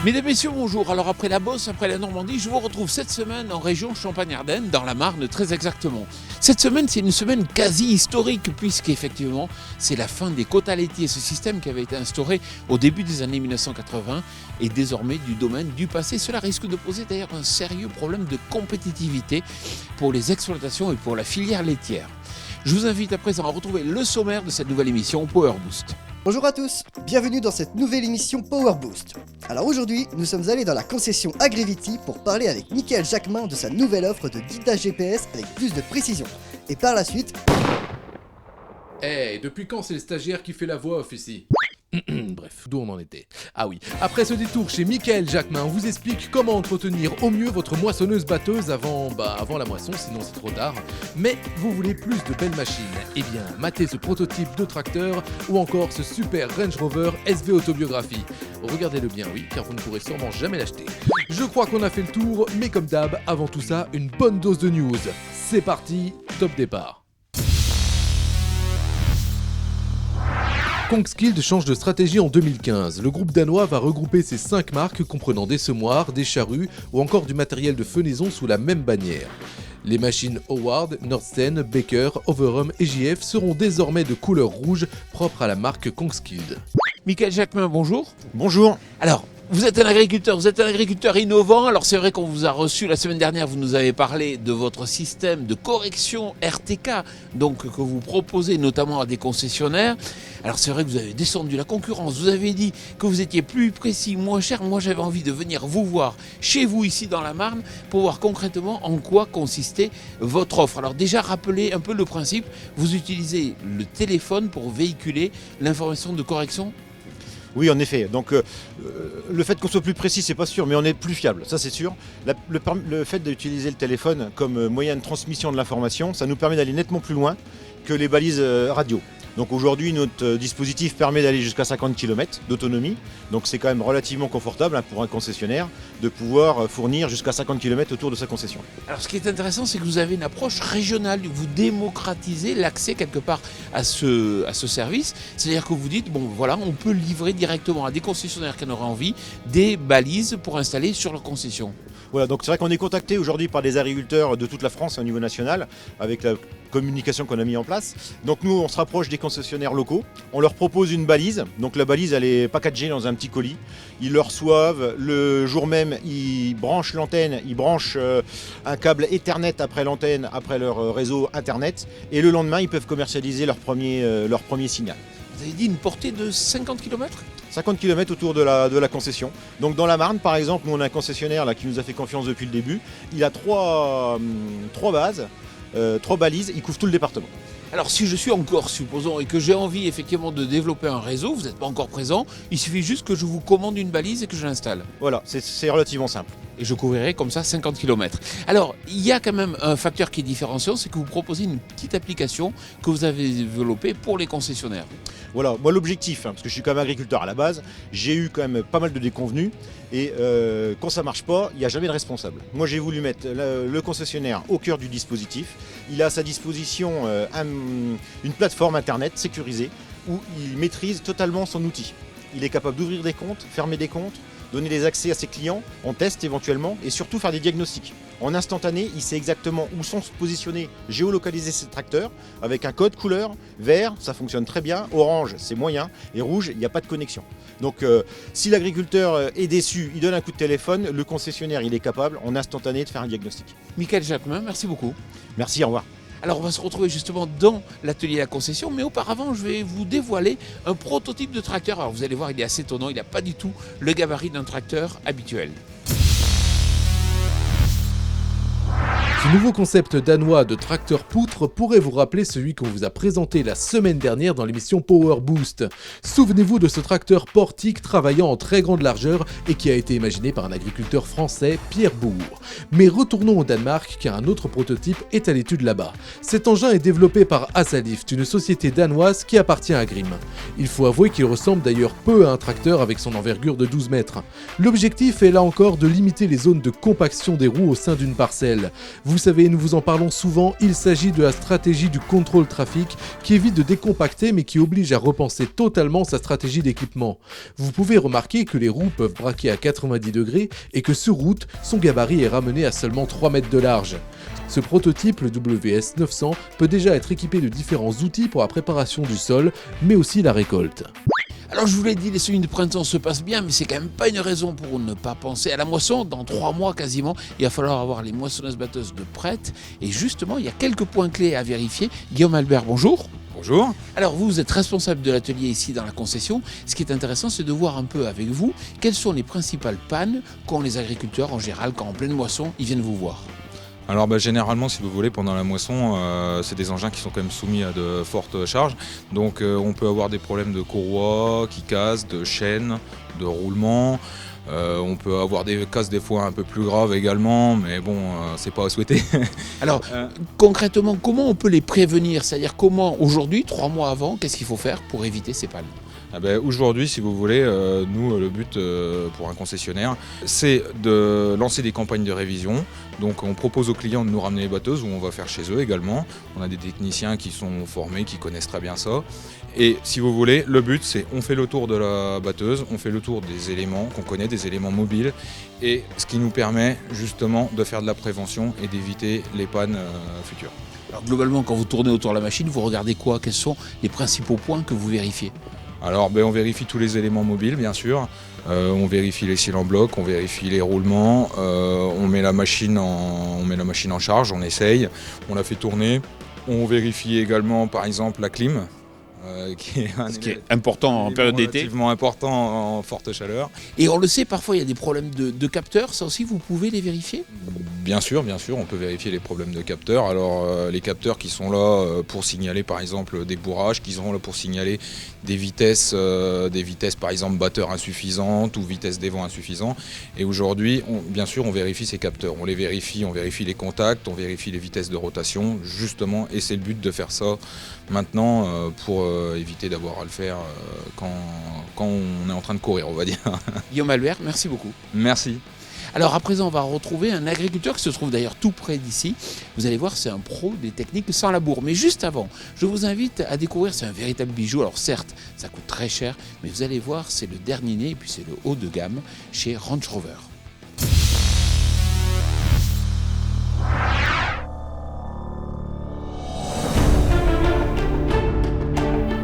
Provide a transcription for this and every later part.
Mesdames, Messieurs, bonjour. Alors après la Beauce, après la Normandie, je vous retrouve cette semaine en région Champagne-Ardenne, dans la Marne très exactement. Cette semaine, c'est une semaine quasi historique puisqu'effectivement, c'est la fin des quotas laitiers. Ce système qui avait été instauré au début des années 1980 est désormais du domaine du passé. Cela risque de poser d'ailleurs un sérieux problème de compétitivité pour les exploitations et pour la filière laitière. Je vous invite à présent à retrouver le sommaire de cette nouvelle émission Power Boost. Bonjour à tous, bienvenue dans cette nouvelle émission Power Boost. Alors aujourd'hui, nous sommes allés dans la concession Agrivity pour parler avec Michael Jacquemin de sa nouvelle offre de guidage GPS avec plus de précision. Et par la suite... Depuis quand c'est le stagiaire qui fait la voix off ici? Bref, d'où on en était. Ah oui, après ce détour chez Michael Jacquemin, on vous explique comment entretenir au mieux votre moissonneuse-batteuse avant la moisson, sinon c'est trop tard. Mais vous voulez plus de belles machines? Eh bien, matez ce prototype de tracteur ou encore ce super Range Rover SV Autobiographie. Regardez-le bien, oui, car vous ne pourrez sûrement jamais l'acheter. Je crois qu'on a fait le tour, mais comme d'hab, avant tout ça, une bonne dose de news. C'est parti, top départ. Kongskilde change de stratégie en 2015. Le groupe danois va regrouper ses 5 marques comprenant des semoirs, des charrues ou encore du matériel de fenaison sous la même bannière. Les machines Howard, Nordsten, Baker, Overum et JF seront désormais de couleur rouge propre à la marque Kongskilde. Michael Jacquemin, bonjour. Bonjour. Alors, vous êtes un agriculteur innovant. Alors c'est vrai qu'on vous a reçu la semaine dernière, vous nous avez parlé de votre système de correction RTK, donc que vous proposez notamment à des concessionnaires. Alors c'est vrai que vous avez descendu la concurrence, vous avez dit que vous étiez plus précis, moins cher. Moi j'avais envie de venir vous voir chez vous ici dans la Marne pour voir concrètement en quoi consistait votre offre. Alors déjà rappelez un peu le principe, vous utilisez le téléphone pour véhiculer l'information de correction. Oui, en effet. Donc, le fait qu'on soit plus précis, c'est pas sûr, mais on est plus fiable, ça c'est sûr. Le fait d'utiliser le téléphone comme moyen de transmission de l'information, ça nous permet d'aller nettement plus loin que les balises radio. Donc aujourd'hui, notre dispositif permet d'aller jusqu'à 50 km d'autonomie. Donc c'est quand même relativement confortable pour un concessionnaire de pouvoir fournir jusqu'à 50 km autour de sa concession. Alors ce qui est intéressant, c'est que vous avez une approche régionale. Vous démocratisez l'accès quelque part à ce service. C'est-à-dire que vous dites, bon voilà, on peut livrer directement à des concessionnaires qui en auraient envie des balises pour installer sur leur concession. Voilà, donc c'est vrai qu'on est contacté aujourd'hui par des agriculteurs de toute la France au niveau national avec la communication qu'on a mis en place. Donc nous, on se rapproche des concessionnaires locaux, on leur propose une balise. Donc la balise, elle est packagée dans un petit colis. Ils le reçoivent, le jour même, ils branchent l'antenne, ils branchent un câble Ethernet après l'antenne, après leur réseau Internet. Et le lendemain, ils peuvent commercialiser leur premier signal. Vous avez dit une portée de 50 km ? 50 km autour de la concession. Donc dans la Marne, par exemple, nous on a un concessionnaire là, qui nous a fait confiance depuis le début. Il a trois bases, 3 balises, il couvre tout le département. Alors si je suis en Corse, supposons, et que j'ai envie effectivement de développer un réseau, vous n'êtes pas encore présent, il suffit juste que je vous commande une balise et que je l'installe. Voilà, c'est relativement simple. Et je couvrirai comme ça 50 km. Alors, il y a quand même un facteur qui est différenciant, c'est que vous proposez une petite application que vous avez développée pour les concessionnaires. Voilà, moi l'objectif, parce que je suis quand même agriculteur à la base, j'ai eu quand même pas mal de déconvenus et quand ça marche pas, il n'y a jamais de responsable. Moi j'ai voulu mettre le concessionnaire au cœur du dispositif. Il a à sa disposition une plateforme internet sécurisée où il maîtrise totalement son outil. Il est capable d'ouvrir des comptes, fermer des comptes, donner des accès à ses clients, en test éventuellement, et surtout faire des diagnostics. En instantané, il sait exactement où sont positionnés, géolocaliser ses tracteurs, avec un code couleur. Vert, ça fonctionne très bien, orange, c'est moyen, et rouge, il n'y a pas de connexion. Donc si l'agriculteur est déçu, il donne un coup de téléphone, le concessionnaire, il est capable, en instantané, de faire un diagnostic. Michael Jacquemin, merci beaucoup. Merci, au revoir. Alors on va se retrouver justement dans l'atelier de la concession, mais auparavant je vais vous dévoiler un prototype de tracteur. Alors vous allez voir, il est assez étonnant, il n'a pas du tout le gabarit d'un tracteur habituel. Ce nouveau concept danois de tracteur poutre pourrait vous rappeler celui qu'on vous a présenté la semaine dernière dans l'émission Power Boost. Souvenez-vous de ce tracteur portique travaillant en très grande largeur et qui a été imaginé par un agriculteur français, Pierre Bourg. Mais retournons au Danemark car un autre prototype est à l'étude là-bas. Cet engin est développé par Asalift, une société danoise qui appartient à Grimm. Il faut avouer qu'il ressemble d'ailleurs peu à un tracteur avec son envergure de 12 mètres. L'objectif est là encore de limiter les zones de compaction des roues au sein d'une parcelle. Vous savez, nous vous en parlons souvent, il s'agit de la stratégie du contrôle trafic qui évite de décompacter mais qui oblige à repenser totalement sa stratégie d'équipement. Vous pouvez remarquer que les roues peuvent braquer à 90 degrés et que sur route, son gabarit est ramené à seulement 3 mètres de large. Ce prototype, le WS900, peut déjà être équipé de différents outils pour la préparation du sol, mais aussi la récolte. Alors je vous l'ai dit, les semis de printemps se passent bien, mais c'est quand même pas une raison pour ne pas penser à la moisson. Dans 3 mois quasiment, il va falloir avoir les moissonneuses-batteuses de prêtes. Et justement, il y a quelques points clés à vérifier. Guillaume Albert, bonjour. Bonjour. Alors vous êtes responsable de l'atelier ici dans la concession. Ce qui est intéressant, c'est de voir un peu avec vous quelles sont les principales pannes qu'ont les agriculteurs en général quand en pleine moisson, ils viennent vous voir. Alors généralement, si vous voulez, pendant la moisson, c'est des engins qui sont quand même soumis à de fortes charges. Donc on peut avoir des problèmes de courroies qui cassent, de chaînes, de roulements. On peut avoir des casses des fois un peu plus graves également, mais bon, c'est pas à souhaiter. Alors concrètement, comment on peut les prévenir? C'est-à-dire comment aujourd'hui, 3 mois avant, qu'est-ce qu'il faut faire pour éviter ces pannes? Aujourd'hui, si vous voulez, nous, le but pour un concessionnaire, c'est de lancer des campagnes de révision. Donc on propose aux clients de nous ramener les batteuses, ou on va faire chez eux également. On a des techniciens qui sont formés, qui connaissent très bien ça. Et si vous voulez, le but, c'est on fait le tour de la batteuse, on fait le tour des éléments qu'on connaît, des éléments mobiles, et ce qui nous permet justement de faire de la prévention et d'éviter les pannes futures. Alors globalement, quand vous tournez autour de la machine, vous regardez quoi? Quels sont les principaux points que vous vérifiez? Alors on vérifie tous les éléments mobiles bien sûr, on vérifie les cylindres en bloc, on vérifie les roulements, on met la machine en charge, on essaye, on la fait tourner, on vérifie également par exemple la clim. Qui est important en période d'été. Relativement important en forte chaleur. Et on le sait, parfois il y a des problèmes de capteurs, ça aussi vous pouvez les vérifier? Bien sûr, on peut vérifier les problèmes de capteurs. Alors les capteurs qui sont là pour signaler par exemple des bourrages, qui seront là pour signaler des vitesses par exemple batteur insuffisantes ou vitesse des vents insuffisants. Et aujourd'hui, bien sûr, on vérifie ces capteurs. On vérifie les contacts, on vérifie les vitesses de rotation, justement, et c'est le but de faire ça maintenant pour éviter d'avoir à le faire quand on est en train de courir, on va dire. Guillaume Albert, merci beaucoup. Merci. Alors à présent, on va retrouver un agriculteur qui se trouve d'ailleurs tout près d'ici. Vous allez voir, c'est un pro des techniques sans labour. Mais juste avant, je vous invite à découvrir, c'est un véritable bijou. Alors certes, ça coûte très cher, mais vous allez voir, c'est le dernier né et puis c'est le haut de gamme chez Range Rover.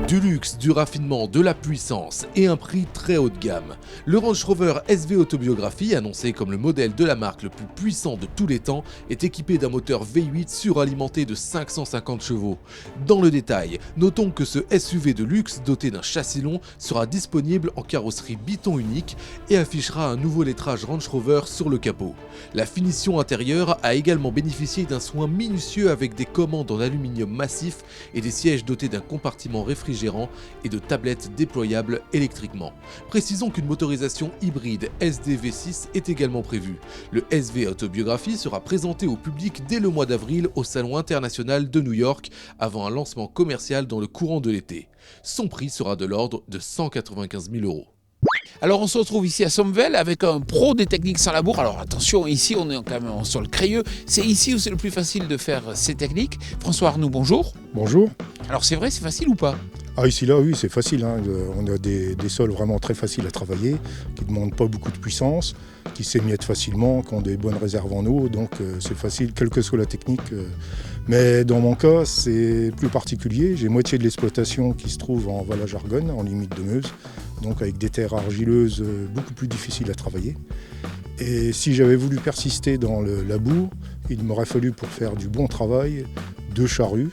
Du luxe, du raffinement, de la puissance et un prix très haut de gamme. Le Range Rover SV Autobiographie, annoncé comme le modèle de la marque le plus puissant de tous les temps, est équipé d'un moteur V8 suralimenté de 550 chevaux. Dans le détail, notons que ce SUV de luxe doté d'un châssis long sera disponible en carrosserie Biton unique et affichera un nouveau lettrage Range Rover sur le capot. La finition intérieure a également bénéficié d'un soin minutieux avec des commandes en aluminium massif et des sièges dotés d'un compartiment réfrigérant et de tablettes déployables électriquement. Précisons qu'une motorisation hybride SDV6 est également prévue. Le SV Autobiographie sera présenté au public dès le mois d'avril au Salon international de New York avant un lancement commercial dans le courant de l'été. Son prix sera de l'ordre de 195 000 €. Alors on se retrouve ici à Sommevel avec un pro des techniques sans labour. Alors attention, ici on est quand même en sol crayeux. C'est ici où c'est le plus facile de faire ces techniques. François Arnoux, bonjour. Bonjour. Alors c'est vrai, c'est facile ou pas? Ah ici là oui c'est facile, hein. On a des sols vraiment très faciles à travailler, qui ne demandent pas beaucoup de puissance, qui s'émiettent facilement, qui ont des bonnes réserves en eau, donc c'est facile quelle que soit la technique. Mais dans mon cas c'est plus particulier, j'ai moitié de l'exploitation qui se trouve en vallage Argonne, en limite de Meuse, donc avec des terres argileuses beaucoup plus difficiles à travailler. Et si j'avais voulu persister dans la boue, il m'aurait fallu pour faire du bon travail 2 charrues.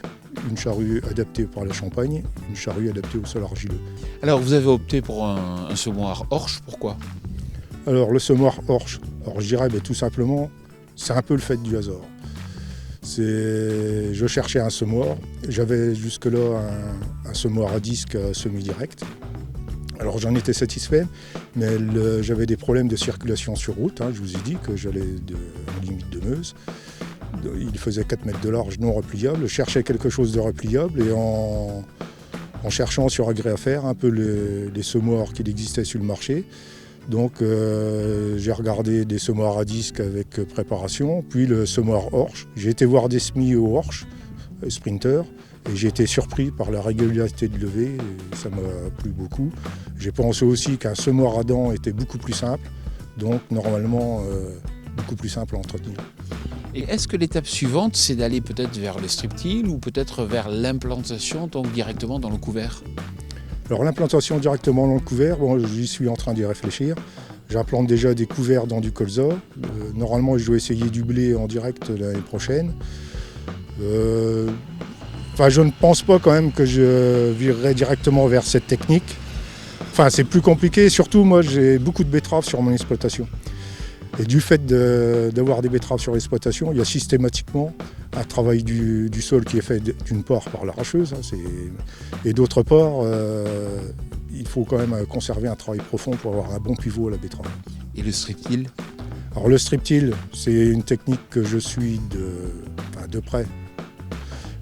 Une charrue adaptée par la Champagne, une charrue adaptée au sol argileux. Alors vous avez opté pour un semoir Horsch, pourquoi? Alors le semoir Horsch, alors je dirais tout simplement, c'est un peu le fait du hasard. Je cherchais un semoir, j'avais jusque-là un semoir à disque semi-direct. Alors j'en étais satisfait, mais j'avais des problèmes de circulation sur route, hein, je vous ai dit que j'allais en limite de Meuse. Il faisait 4 mètres de large non repliable, je cherchais quelque chose de repliable et en cherchant sur agré à faire un peu les semoirs qui existaient sur le marché, Donc j'ai regardé des semoirs à disque avec préparation, puis le semoir Horsch. J'ai été voir des semis au Horsch, Sprinter, et j'ai été surpris par la régularité de levée, et ça m'a plu beaucoup. J'ai pensé aussi qu'un semoir à dents était beaucoup plus simple, donc normalement beaucoup plus simple à entretenir. Et est-ce que l'étape suivante, c'est d'aller peut-être vers le strip-till ou peut-être vers l'implantation, donc directement dans le couvert? Alors l'implantation directement dans le couvert, bon, j'y suis en train d'y réfléchir. J'implante déjà des couverts dans du colza. Normalement, je dois essayer du blé en direct l'année prochaine. Je ne pense pas quand même que je virerai directement vers cette technique. Enfin, c'est plus compliqué. Surtout, moi, j'ai beaucoup de betteraves sur mon exploitation. Et du fait d'avoir des betteraves sur l'exploitation, il y a systématiquement un travail du sol qui est fait d'une part par l'arracheuse, et d'autre part, il faut quand même conserver un travail profond pour avoir un bon pivot à la betterave. Et le strip-till? Alors le strip-till, c'est une technique que je suis de près.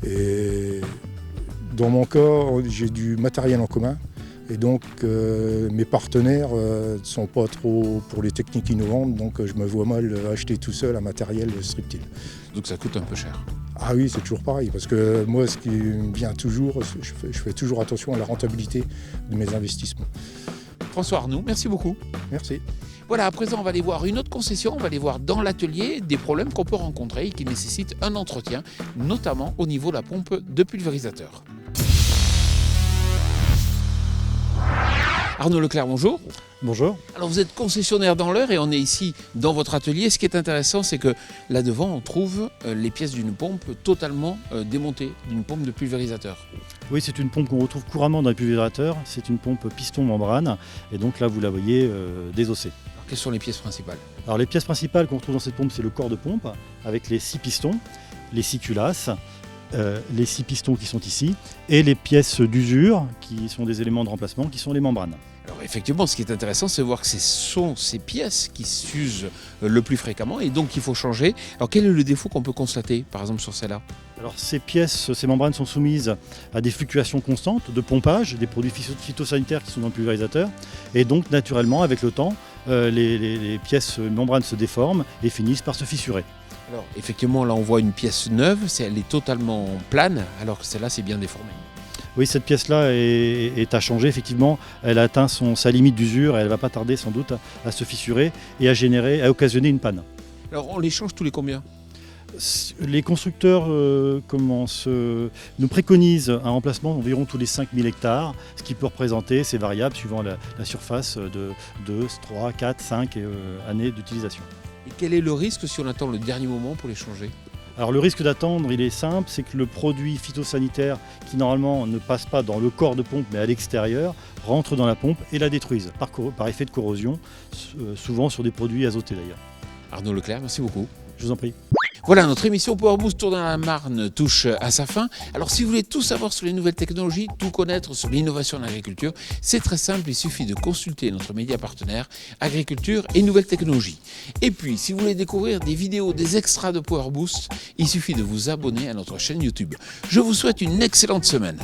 Et dans mon cas, j'ai du matériel en commun. Et donc mes partenaires ne sont pas trop pour les techniques innovantes, donc je me vois mal acheter tout seul un matériel strip-till. Donc ça coûte un peu cher. Ah oui, c'est toujours pareil, parce que moi, ce qui me vient toujours, je fais toujours attention à la rentabilité de mes investissements. François Arnoux, merci beaucoup. Merci. Voilà, à présent, on va aller voir une autre concession, on va aller voir dans l'atelier des problèmes qu'on peut rencontrer et qui nécessitent un entretien, notamment au niveau de la pompe de pulvérisateur. Arnaud Leclerc, bonjour. Bonjour. Alors vous êtes concessionnaire dans l'Eure et on est ici dans votre atelier. Ce qui est intéressant, c'est que là devant, on trouve les pièces d'une pompe totalement démontée, d'une pompe de pulvérisateur. Oui, c'est une pompe qu'on retrouve couramment dans les pulvérisateurs. C'est une pompe piston-membrane et donc là, vous la voyez désossée. Alors, quelles sont les pièces principales? Alors les pièces principales qu'on retrouve dans cette pompe, c'est le corps de pompe avec les 6 pistons, les 6 culasses, les 6 pistons qui sont ici et les pièces d'usure qui sont des éléments de remplacement qui sont les membranes. Alors effectivement, ce qui est intéressant, c'est de voir que ce sont ces pièces qui s'usent le plus fréquemment et donc il faut changer. Alors quel est le défaut qu'on peut constater, par exemple sur celle-là? Alors ces membranes sont soumises à des fluctuations constantes de pompage, des produits phytosanitaires qui sont dans le pulvérisateur. Et donc naturellement, avec le temps, les membranes se déforment et finissent par se fissurer. Alors effectivement, là on voit une pièce neuve, elle est totalement plane, alors que celle-là c'est bien déformé. Oui, cette pièce-là est à changer, effectivement. Elle a atteint sa limite d'usure et elle ne va pas tarder sans doute à se fissurer et à occasionner une panne. Alors on les change tous les combien? Les constructeurs nous préconisent un remplacement environ tous les 5000 hectares, ce qui peut représenter, c'est variable suivant la surface de 2, 3, 4, 5 années d'utilisation. Et quel est le risque si on attend le dernier moment pour les changer? Alors le risque d'attendre, il est simple, c'est que le produit phytosanitaire qui normalement ne passe pas dans le corps de pompe mais à l'extérieur, rentre dans la pompe et la détruise par effet de corrosion, souvent sur des produits azotés d'ailleurs. Arnaud Leclerc, merci beaucoup. Je vous en prie. Voilà, notre émission Power Boost Tour dans la Marne touche à sa fin. Alors si vous voulez tout savoir sur les nouvelles technologies, tout connaître sur l'innovation en agriculture, c'est très simple, il suffit de consulter notre média partenaire Agriculture et Nouvelles Technologies. Et puis, si vous voulez découvrir des vidéos, des extras de Power Boost, il suffit de vous abonner à notre chaîne YouTube. Je vous souhaite une excellente semaine.